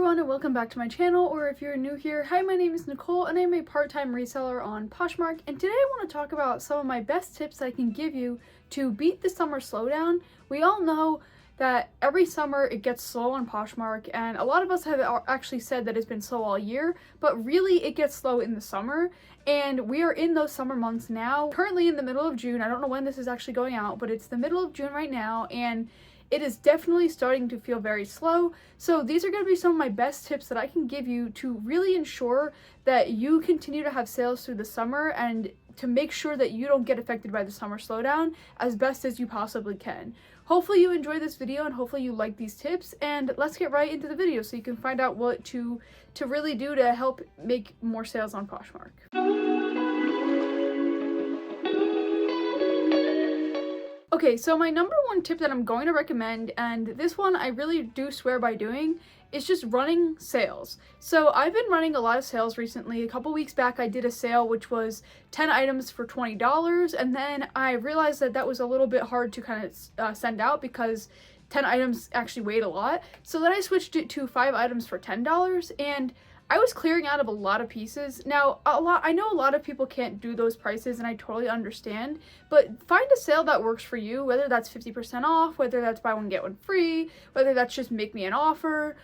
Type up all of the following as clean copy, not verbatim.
everyone and welcome back to my channel, or if you're new here, hi, my name is Nicole and I'm a part-time reseller on POSHMARK, and today I want to talk about some of my best tips I can give you to beat the summer slowdown. We all know that every summer it gets slow on POSHMARK, and a lot of us have actually said that it's been slow all year, but really it gets slow in the summer, and we are in those summer months now. Currently in the middle of June. I don't know when this is actually going out, but it's the middle of June right now, and it is definitely starting to feel very slow. So these are going to be some of my best tips that I can give you to really ensure that you continue to have sales through the summer and to make sure that you don't get affected by the summer slowdown as best as you possibly can. Hopefully you enjoyed this video and hopefully you like these tips, and let's get right into the video so you can find out what to really do to help make more sales on POSHMARK. Okay, so my number one tip that I'm going to recommend, and this one I really do swear by doing, is just running sales. So I've been running a lot of sales recently. A couple weeks back I did a sale which was 10 items for $20, and then I realized that that was a little bit hard to kind of send out because 10 items actually weighed a lot. So then I switched it to 5 items for $10, and I was clearing out of a lot of pieces. Now, I know a lot of people can't do those prices, and I totally understand, but find a sale that works for you, whether that's 50% off, whether that's buy one get one free, whether that's just make me an offer,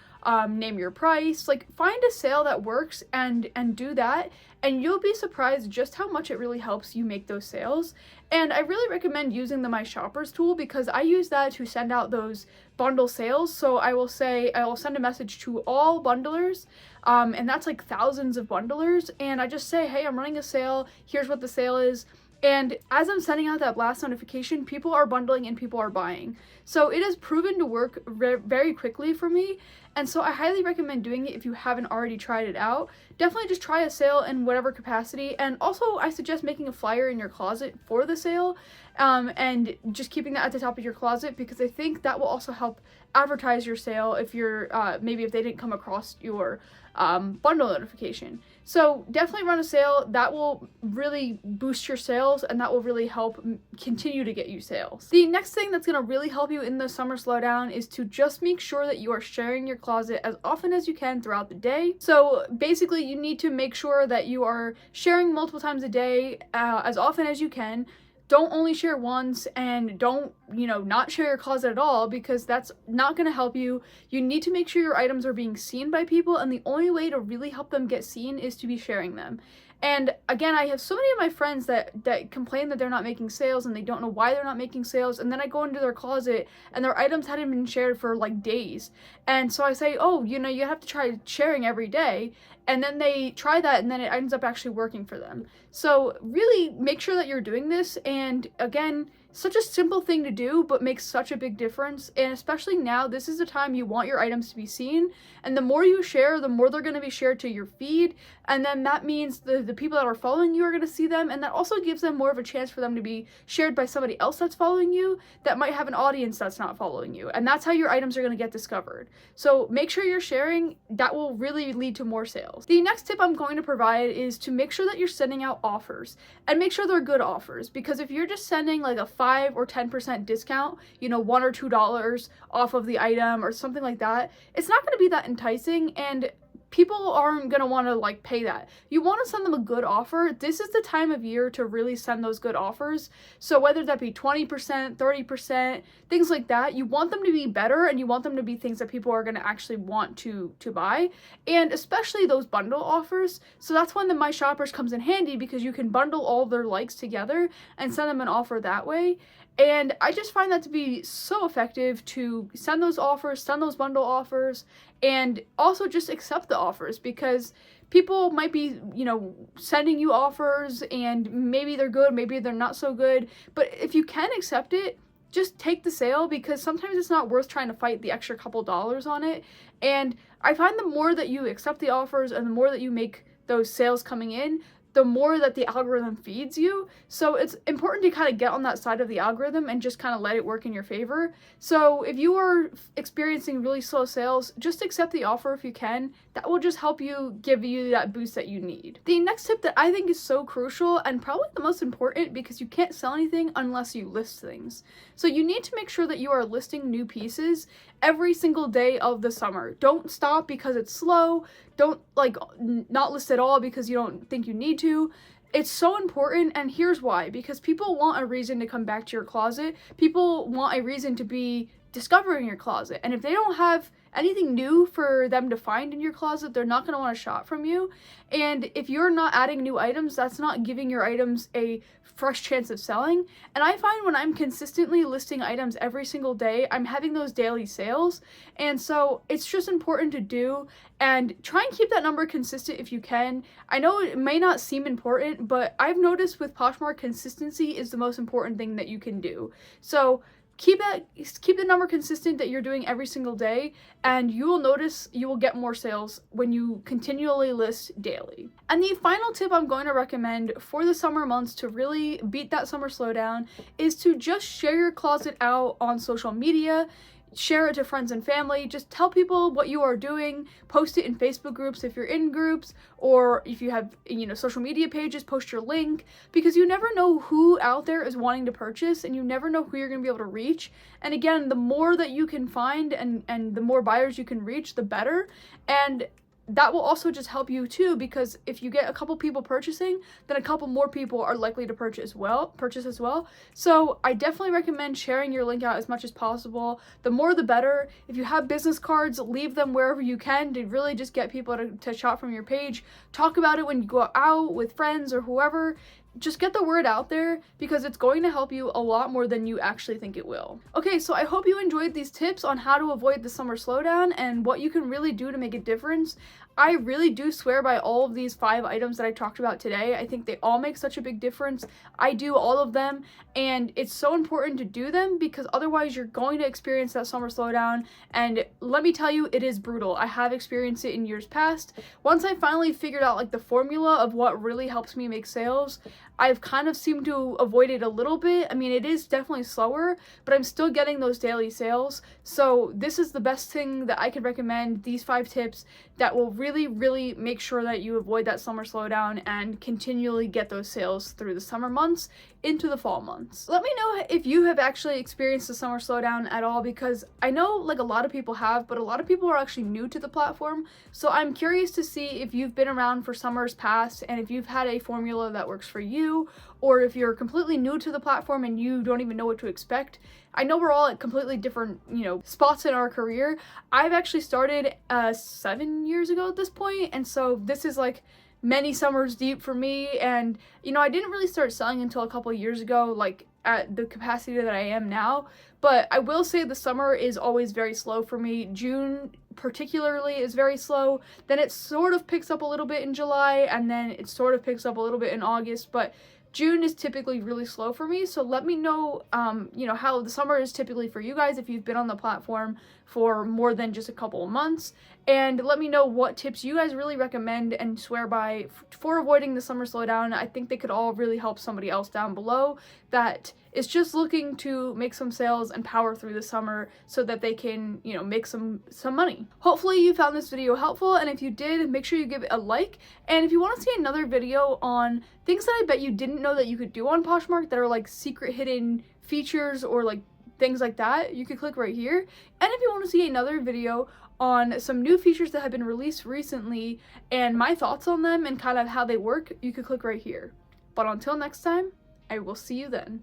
name your price. Like, find a sale that works and do that, and you'll be surprised just how much it really helps you make those sales. And I really recommend using the My Shoppers tool because I use that to send out those bundle sales. So I will send a message to all bundlers, and that's like thousands of bundlers, and I just say, hey, I'm running a sale, here's what the sale is. And as I'm sending out that blast notification, people are bundling and people are buying. So it has proven to work very quickly for me. And so I highly recommend doing it if you haven't already tried it out. Definitely just try a sale in whatever capacity. And also I suggest making a flyer in your closet for the sale, and just keeping that at the top of your closet, because I think that will also help advertise your sale if you're, maybe if they didn't come across your bundle notification. So definitely run a sale. That will really boost your sales, and that will really help continue to get you sales. The next thing that's going to really help you in the summer slowdown is to just make sure that you are sharing your closet as often as you can throughout the day. So basically you need to make sure that you are sharing multiple times a day, as often as you can. Don't only share once, and don't, not share your closet at all, because that's not going to help you. You need to make sure your items are being seen by people, and the only way to really help them get seen is to be sharing them. And again, I have so many of my friends that complain that they're not making sales and they don't know why they're not making sales, and then I go into their closet and their items hadn't been shared for like days. And so I say, oh, you have to try sharing every day, and then they try that and then it ends up actually working for them. So really make sure that you're doing this, and again, such a simple thing to do, but makes such a big difference. And especially now, this is the time you want your items to be seen, and the more you share, the more they're going to be shared to your feed, and then that means the people that are following you are going to see them, and that also gives them more of a chance for them to be shared by somebody else that's following you that might have an audience that's not following you, and that's how your items are going to get discovered. So make sure you're sharing. That will really lead to more sales. The next tip I'm going to provide is to make sure that you're sending out offers, and make sure they're good offers, because if you're just sending like a 5 or 10% discount, $1 or $2 off of the item or something like that, it's not going to be that enticing, and people aren't going to want to pay that. You want to send them a good offer. This is the time of year to really send those good offers. So whether that be 20%, 30%, things like that, you want them to be better, and you want them to be things that people are going to actually want to buy, and especially those bundle offers. So that's when the My Shoppers comes in handy, because you can bundle all their likes together and send them an offer that way. And I just find that to be so effective, to send those offers, send those bundle offers, and also just accept the offers, because people might be, sending you offers and maybe they're good, maybe they're not so good, but if you can accept it, just take the sale, because sometimes it's not worth trying to fight the extra couple dollars on it. And I find the more that you accept the offers and the more that you make those sales coming in, the more that the algorithm feeds you. So it's important to kind of get on that side of the algorithm and just kind of let it work in your favor. So if you are experiencing really slow sales, just accept the offer if you can. That will just help you, give you that boost that you need. The next tip that I think is so crucial, and probably the most important, because you can't sell anything unless you list things. So you need to make sure that you are listing new pieces, every single day of the summer. Don't stop because it's slow. Don't like not list at all because you don't think you need to. It's so important, and here's why. Because people want a reason to come back to your closet. People want a reason to be discovering your closet. And if they don't have anything new for them to find in your closet, they're not going to want to shop from you. And if you're not adding new items, that's not giving your items a fresh chance of selling. And I find when I'm consistently listing items every single day, I'm having those daily sales. And so it's just important to do, and try and keep that number consistent if you can. I know it may not seem important, but I've noticed with Poshmark, consistency is the most important thing that you can do. So keep the number consistent that you're doing every single day, and you will notice you will get more sales when you continually list daily. And the final tip I'm going to recommend for the summer months to really beat that summer slowdown is to just share your closet out on social media. Share it to friends and family. Just tell people what you are doing. Post it in Facebook groups if you're in groups, or if you have, social media pages, post your link, because you never know who out there is wanting to purchase, and you never know who you're going to be able to reach. And again, the more that you can find and the more buyers you can reach, the better. And that will also just help you too, because if you get a couple people purchasing, then a couple more people are likely to purchase as well. So I definitely recommend sharing your link out as much as possible. The more the better. If you have business cards, leave them wherever you can to really just get people to shop from your page. Talk about it when you go out with friends or whoever. Just get the word out there, because it's going to help you a lot more than you actually think it will. Okay, so I hope you enjoyed these tips on how to avoid the summer slowdown and what you can really do to make a difference. I really do swear by all of these 5 items that I talked about today. I think they all make such a big difference. I do all of them, and it's so important to do them, because otherwise you're going to experience that summer slowdown. And let me tell you, it is brutal. I have experienced it in years past. Once I finally figured out the formula of what really helps me make sales, I've kind of seemed to avoid it a little bit. I mean, it is definitely slower, but I'm still getting those daily sales. So this is the best thing that I could recommend, these 5 tips that will really, really make sure that you avoid that summer slowdown and continually get those sales through the summer months into the fall months. Let me know if you have actually experienced the summer slowdown at all, because I know a lot of people have, but a lot of people are actually new to the platform. So I'm curious to see if you've been around for summers past and if you've had a formula that works for you, or if you're completely new to the platform and you don't even know what to expect. I know we're all at completely different, spots in our career. I've actually started 7 years ago at this point, and so this is many summers deep for me. And I didn't really start selling until a couple years ago, at the capacity that I am now. But I will say the summer is always very slow for me. June particularly is very slow. Then it sort of picks up a little bit in July, and then it sort of picks up a little bit in August, but June is typically really slow for me. So let me know, how the summer is typically for you guys if you've been on the platform for more than just a couple of months. And let me know what tips you guys really recommend and swear by for avoiding the summer slowdown. I think they could all really help somebody else down below that is just looking to make some sales and power through the summer so that they can, make some money. Hopefully you found this video helpful, and if you did, make sure you give it a like. And if you want to see another video on things that I bet you didn't know that you could do on Poshmark that are secret hidden features or things like that, you could click right here. And if you want to see another video on some new features that have been released recently and my thoughts on them and kind of how they work, you could click right here. But until next time, I will see you then.